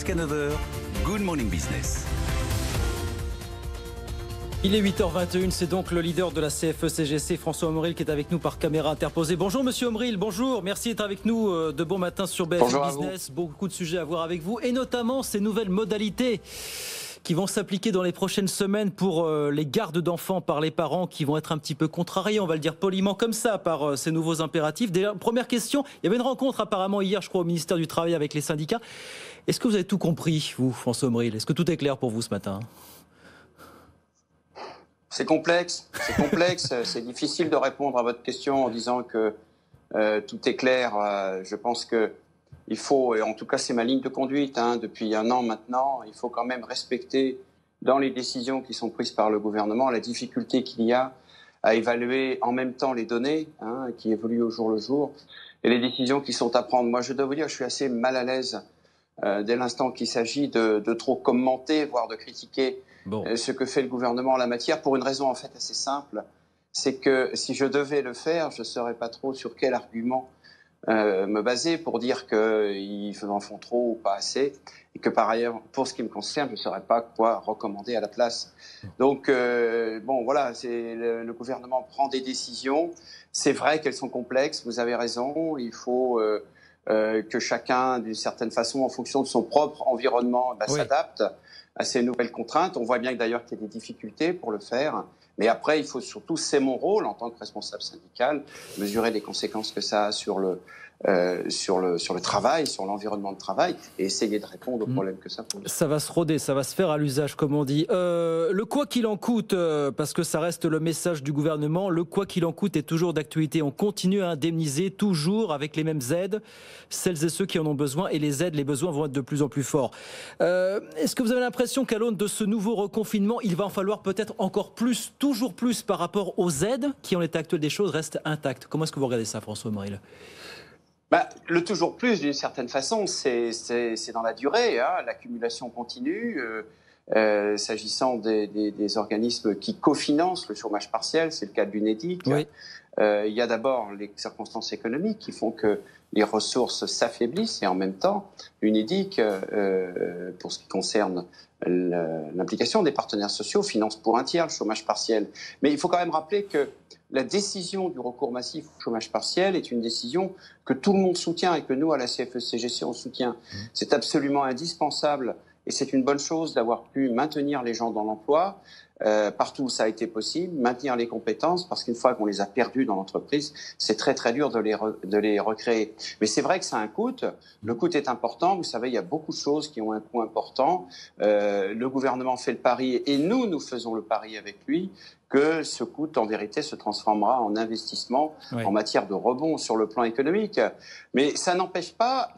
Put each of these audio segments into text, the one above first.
jusqu'à 9 h, Good Morning Business. Il est 8h21, c'est donc le leader de la CFE-CGC, François Omril, qui est avec nous par caméra interposée. Bonjour Monsieur Omril, bonjour, merci d'être avec nous de bon matin sur BFM Business. Beaucoup de sujets à voir avec vous, et notamment ces nouvelles modalités qui vont s'appliquer dans les prochaines semaines pour les gardes d'enfants par les parents qui vont être un petit peu contrariés, on va le dire poliment comme ça, par ces nouveaux impératifs. Déjà, première question, il y avait une rencontre apparemment hier, je crois, au ministère du Travail avec les syndicats. Est-ce que vous avez tout compris, vous, François Omril? Est-ce que tout est clair pour vous ce matin? C'est complexe, c'est difficile de répondre à votre question en disant que tout est clair. Je pense qu'il faut, et en tout cas c'est ma ligne de conduite depuis un an maintenant, il faut quand même respecter dans les décisions qui sont prises par le gouvernement la difficulté qu'il y a à évaluer en même temps les données qui évoluent au jour le jour et les décisions qui sont à prendre. Moi je dois vous dire, je suis assez mal à l'aise dès l'instant qu'il s'agit de trop commenter, voire de critiquer ce que fait le gouvernement en la matière, pour une raison en fait assez simple, c'est que si je devais le faire, je ne saurais pas trop sur quel argument me baser pour dire qu'ils en font trop ou pas assez, et que par ailleurs, pour ce qui me concerne, je ne saurais pas quoi recommander à la place. Donc, voilà, le gouvernement prend des décisions, c'est vrai qu'elles sont complexes, vous avez raison, il faut que chacun, d'une certaine façon, en fonction de son propre environnement, s'adapte à ces nouvelles contraintes. On voit bien d'ailleurs qu'il y a des difficultés pour le faire. Mais après, il faut surtout, c'est mon rôle en tant que responsable syndical, mesurer les conséquences que ça a sur le travail, sur l'environnement de travail, et essayer de répondre aux problèmes que ça pose. Ça va se roder, ça va se faire à l'usage, comme on dit. Le quoi qu'il en coûte, parce que ça reste le message du gouvernement, le quoi qu'il en coûte est toujours d'actualité. On continue à indemniser toujours avec les mêmes aides, celles et ceux qui en ont besoin, et les besoins vont être de plus en plus forts. Est-ce que vous avez l'impression qu'à l'aune de ce nouveau reconfinement, il va en falloir peut-être encore plus, toujours plus par rapport aux aides qui, en l'état actuel des choses, restent intactes? Comment est-ce que vous regardez ça, François Omril? Le toujours plus, d'une certaine façon, c'est dans la durée, l'accumulation continue. S'agissant des organismes qui cofinancent le chômage partiel, c'est le cas de l'UNEDIC. Oui. Il y a d'abord les circonstances économiques qui font que les ressources s'affaiblissent, et en même temps, l'UNEDIC, pour ce qui concerne l'implication des partenaires sociaux, finance pour un tiers le chômage partiel. Mais il faut quand même rappeler que la décision du recours massif au chômage partiel est une décision que tout le monde soutient et que nous, à la CFE-CGC, on soutient. C'est absolument indispensable et c'est une bonne chose d'avoir pu maintenir les gens dans l'emploi partout où ça a été possible, maintenir les compétences, parce qu'une fois qu'on les a perdues dans l'entreprise, c'est très très dur de les recréer. Mais c'est vrai que ça a un coût. Le coût est important. Vous savez, il y a beaucoup de choses qui ont un coût important. Le gouvernement fait le pari et nous faisons le pari avec lui que ce coût, en vérité, se transformera en investissement en matière de rebond sur le plan économique. Mais ça n'empêche pas,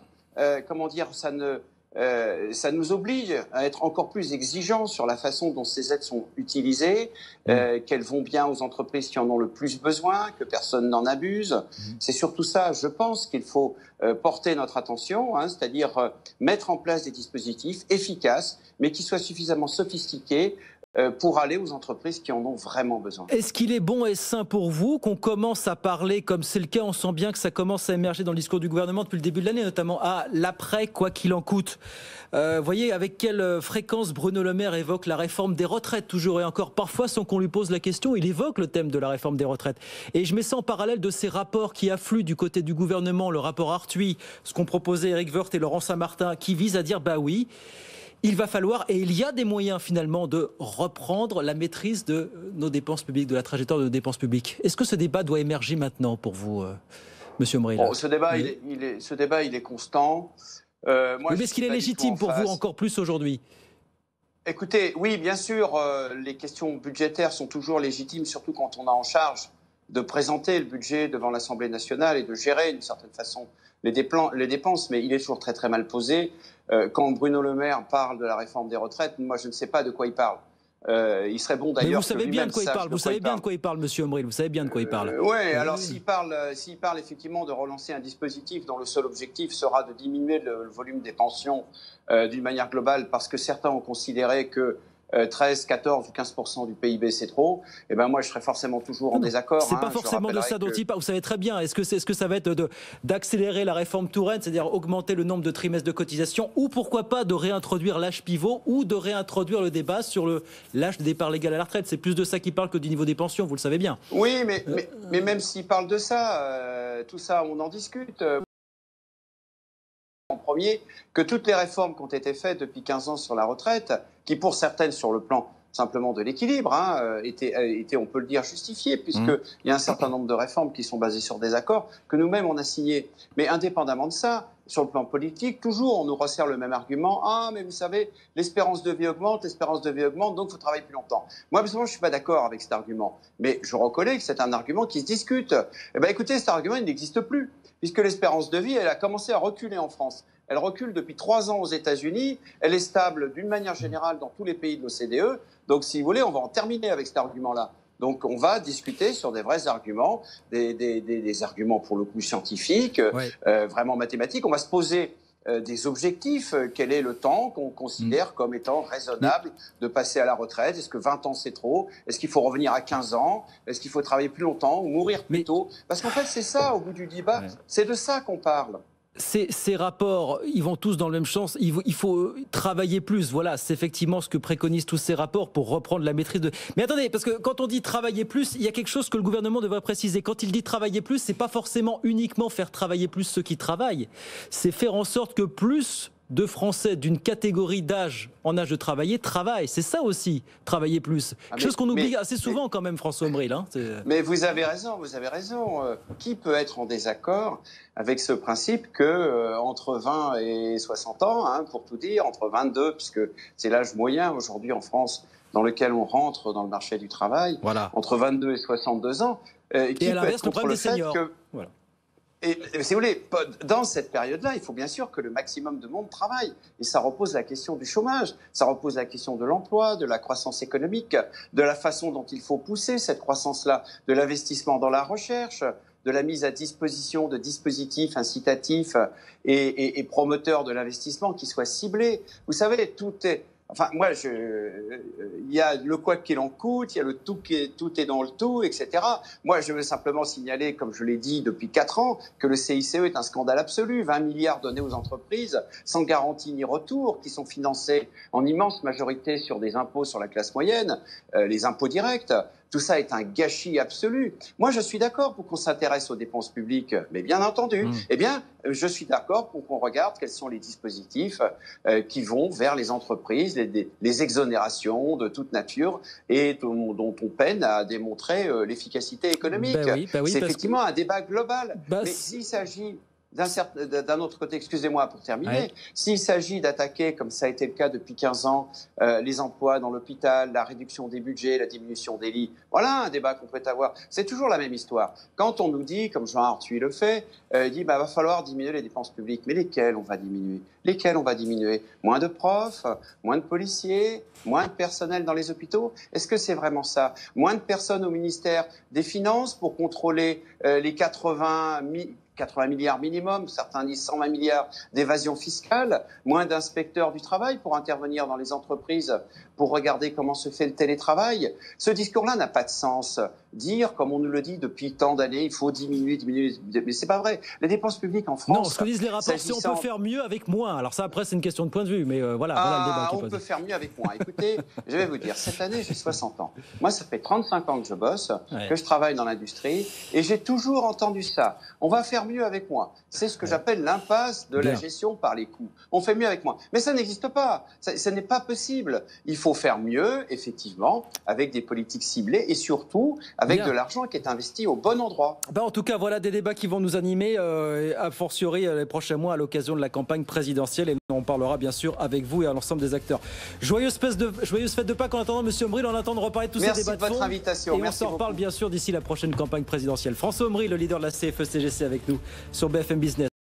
ça nous oblige à être encore plus exigeants sur la façon dont ces aides sont utilisées, qu'elles vont bien aux entreprises qui en ont le plus besoin, que personne n'en abuse. C'est surtout ça, je pense, qu'il faut porter notre attention, c'est-à-dire mettre en place des dispositifs efficaces, mais qui soient suffisamment sophistiqués pour aller aux entreprises qui en ont vraiment besoin. Est-ce qu'il est bon et sain pour vous qu'on commence à parler, comme c'est le cas, on sent bien que ça commence à émerger dans le discours du gouvernement depuis le début de l'année, notamment à l'après, quoi qu'il en coûte. Voyez avec quelle fréquence Bruno Le Maire évoque la réforme des retraites, toujours et encore, parfois sans qu'on lui pose la question, il évoque le thème de la réforme des retraites. Et je mets ça en parallèle de ces rapports qui affluent du côté du gouvernement, le rapport Arthuis, ce qu'ont proposé Éric Woerth et Laurent Saint-Martin, qui vise à dire, oui, il va falloir, et il y a des moyens finalement de reprendre la maîtrise de nos dépenses publiques, de la trajectoire de nos dépenses publiques. Est-ce que ce débat doit émerger maintenant pour vous, Monsieur Omril? Ce débat, il est constant. Mais est-ce qu'il est légitime pour vous encore plus aujourd'hui? Écoutez, oui, bien sûr, les questions budgétaires sont toujours légitimes, surtout quand on a en charge de présenter le budget devant l'Assemblée nationale et de gérer d'une certaine façon les dépenses, mais il est toujours très très mal posé. Quand Bruno Le Maire parle de la réforme des retraites, moi je ne sais pas de quoi il parle. Il serait bon d'ailleurs. Mais vous savez bien de quoi il parle. Vous savez bien de quoi il parle, Monsieur Omril. Vous savez bien de quoi il parle. Oui, alors s'il parle effectivement de relancer un dispositif dont le seul objectif sera de diminuer le volume des pensions d'une manière globale, parce que certains ont considéré que 13, 14 ou 15% du PIB, c'est trop, eh ben moi je serais forcément toujours en désaccord. C'est pas forcément de ça dont il parle. Vous savez très bien. Est-ce que ça va être d'accélérer la réforme Touraine, c'est-à-dire augmenter le nombre de trimestres de cotisation, ou pourquoi pas de réintroduire l'âge pivot, ou de réintroduire le débat sur l'âge de départ légal à la retraite? C'est plus de ça qu'il parle que du niveau des pensions, vous le savez bien. Oui, mais même s'il parle de ça, tout ça, on en discute. En premier, que toutes les réformes qui ont été faites depuis 15 ans sur la retraite, qui pour certaines sur le plan simplement de l'équilibre, étaient, on peut le dire, justifiées, puisqu'il y a un certain nombre de réformes qui sont basées sur des accords que nous-mêmes on a signés. Mais indépendamment de ça, sur le plan politique, toujours on nous resserre le même argument. Ah, mais vous savez, l'espérance de vie augmente, donc il faut travailler plus longtemps. Moi, personnellement, je ne suis pas d'accord avec cet argument. Mais je reconnais que c'est un argument qui se discute. Eh bien, écoutez, cet argument, il n'existe plus, puisque l'espérance de vie, elle a commencé à reculer en France. Elle recule depuis 3 ans aux États-Unis. Elle est stable d'une manière générale dans tous les pays de l'OCDE. Donc, si vous voulez, on va en terminer avec cet argument-là. Donc, on va discuter sur des vrais arguments, des arguments pour le coup scientifiques, vraiment mathématiques. On va se poser des objectifs. Quel est le temps qu'on considère comme étant raisonnable de passer à la retraite? Est-ce que 20 ans, c'est trop? Est-ce qu'il faut revenir à 15 ans? Est-ce qu'il faut travailler plus longtemps ou mourir plus tôt? Parce qu'en fait, c'est ça, au bout du débat, c'est de ça qu'on parle. Ces rapports, ils vont tous dans le même sens. Il faut travailler plus. Voilà, c'est effectivement ce que préconisent tous ces rapports pour reprendre la maîtrise de... Mais attendez, parce que quand on dit travailler plus, il y a quelque chose que le gouvernement devrait préciser. Quand il dit travailler plus, c'est pas forcément uniquement faire travailler plus ceux qui travaillent. C'est faire en sorte que plus de Français d'une catégorie d'âge en âge de travailler travaillent. C'est ça aussi, travailler plus. Chose qu'on oublie assez souvent quand même, François Ombril. Mais vous avez raison, Qui peut être en désaccord avec ce principe que entre 20 et 60 ans, pour tout dire, entre 22, puisque c'est l'âge moyen aujourd'hui en France dans lequel on rentre dans le marché du travail, entre 22 et 62 ans, qui et à l'inverse, le problème des seniors. Et si vous voulez, dans cette période-là, il faut bien sûr que le maximum de monde travaille. Et ça repose la question du chômage, ça repose la question de l'emploi, de la croissance économique, de la façon dont il faut pousser cette croissance-là, de l'investissement dans la recherche, de la mise à disposition de dispositifs incitatifs et promoteurs de l'investissement qui soient ciblés. Vous savez, tout est... Enfin, moi, il y a le quoi qu'il en coûte, il y a le tout est dans le tout, etc. Moi, je veux simplement signaler, comme je l'ai dit depuis 4 ans, que le CICE est un scandale absolu. 20 milliards donnés aux entreprises, sans garantie ni retour, qui sont financés en immense majorité sur des impôts sur la classe moyenne, les impôts directs. Tout ça est un gâchis absolu. Moi, je suis d'accord pour qu'on s'intéresse aux dépenses publiques, mais bien entendu, eh bien, je suis d'accord pour qu'on regarde quels sont les dispositifs qui vont vers les entreprises, les exonérations de toute nature et dont on peine à démontrer l'efficacité économique. C'est effectivement un débat global. Mais s'il s'agit... D'un autre côté, excusez-moi pour terminer, s'il s'agit d'attaquer, comme ça a été le cas depuis 15 ans, les emplois dans l'hôpital, la réduction des budgets, la diminution des lits, voilà un débat qu'on peut avoir. C'est toujours la même histoire. Quand on nous dit, comme Jean Arthuis le fait, il dit va falloir diminuer les dépenses publiques. Mais lesquelles on va diminuer? Moins de profs, moins de policiers, moins de personnel dans les hôpitaux? Est-ce que c'est vraiment ça? Moins de personnes au ministère des Finances pour contrôler les 80 milliards minimum, certains disent 120 milliards d'évasion fiscale, moins d'inspecteurs du travail pour intervenir dans les entreprises pour regarder comment se fait le télétravail. Ce discours-là n'a pas de sens. Dire, comme on nous le dit depuis tant d'années, il faut diminuer, mais c'est pas vrai. Les dépenses publiques en France... Non, ce que disent les rapports, c'est on peut faire mieux avec moins. Alors ça, après, c'est une question de point de vue, mais voilà le débat qui est posé. On peut faire mieux avec moins. Écoutez, je vais vous dire, cette année, j'ai 60 ans. Moi, ça fait 35 ans que je bosse, que je travaille dans l'industrie, et j'ai toujours entendu ça. On va faire mieux avec moins. C'est ce que j'appelle l'impasse de la gestion par les coûts. On fait mieux avec moins. Mais ça n'existe pas. Ça n'est pas possible. Il faut faire mieux, effectivement, avec des politiques ciblées et surtout avec de l'argent qui est investi au bon endroit. En tout cas, voilà des débats qui vont nous animer, a fortiori les prochains mois à l'occasion de la campagne présidentielle. Et on parlera bien sûr avec vous et à l'ensemble des acteurs. Joyeuse fête de Pâques en attendant, Monsieur Ombril, en attendant de reparler de tous ces débats de fond. Merci de votre invitation. Et on s'en reparle bien sûr d'ici la prochaine campagne présidentielle. François Ombril, le leader de la CFE-CGC avec nous sur BFM Business.